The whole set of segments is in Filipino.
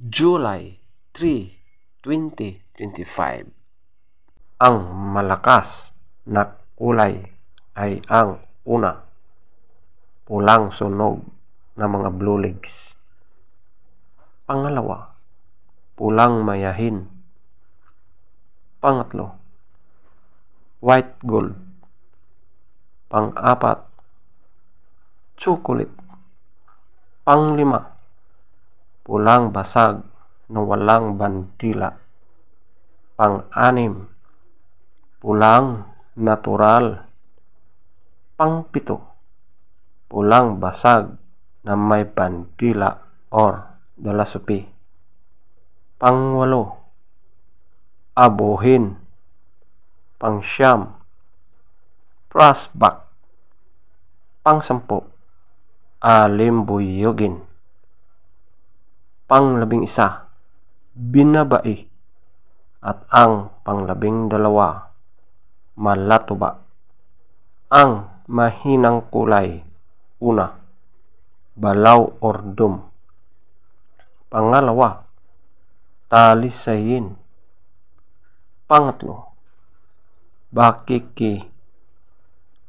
July 3, 2025. Ang malakas na kulay ay ang una, pulang sunog na mga blue legs. Pangalawa, pulang mayahin. Pangatlo, white gold. Pang-apat, chocolate. Panglima, pulang basag na walang bantila. Pang-anim, pulang natural. Pang-pito, pulang basag na may bantila or dalasupi. Pang-walo, abuhin. Pang-siyam, frostback. Pang-sampu, alimbuyugin. Pang-11, binabai. At ang pang-12, malatuba. Ang mahinang kulay, una, balaw or dum. Pangalawa, talisayin. Pangatlo, bakiki.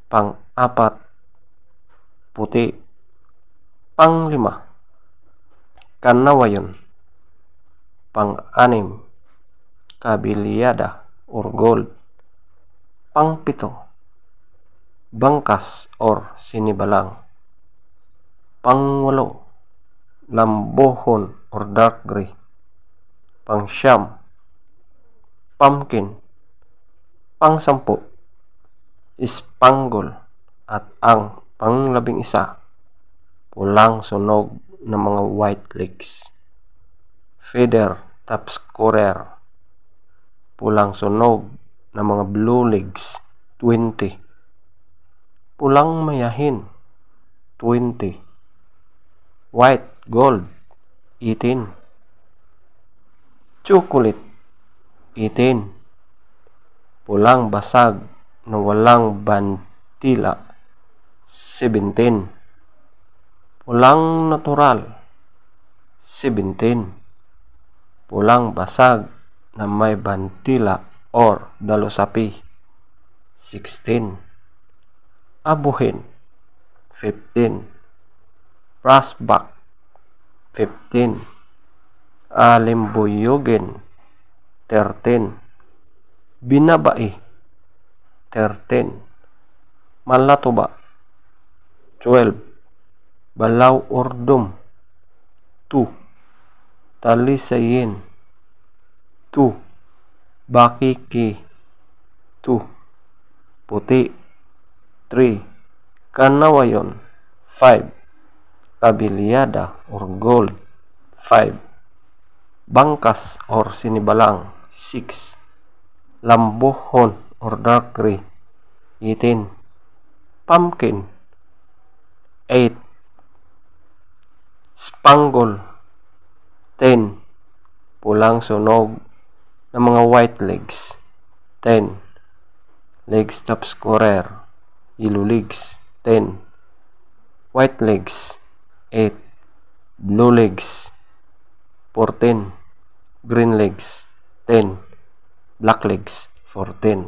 Pang-apat, puti. Panglima, kanawayon. Pang-anim, kabilyada or gold. Pang-pito, bangkas or sinibalang. Pang-walo, lambohon or dark gray. Pang-siyam, pumpkin. Pang-sampu, spangle. At ang pang-11, pulang sunog ng mga white legs. Feather top scorer, pulang sunog ng mga blue legs, 20. Pulang mayahin, 20. White gold, 18. Chocolate, 18. Pulang basag na walang bantila, 17. Pulang natural, 17. Pulang basag na may bantila or dalusapi, 16. Abuhin, 15. Frostback, 15. Alimbuyugin, 13. Binabai, 13. Malatuba, 12. Balaw or dum, 2. Talisayin, 2. Bakiki, 2. Puti, 3. Kanawayon, 5. Kabilyada or gold, 5. Bangkas or sinibalang, 6. Lambohon or dark gray, 18. Pumpkin, 8. Spangle, 10. Pulang sunog ng mga white legs, 10. Legs top scorer, yellow legs, 10. White legs, 8. Blue legs, 14. Green legs, 10. Black legs, 14.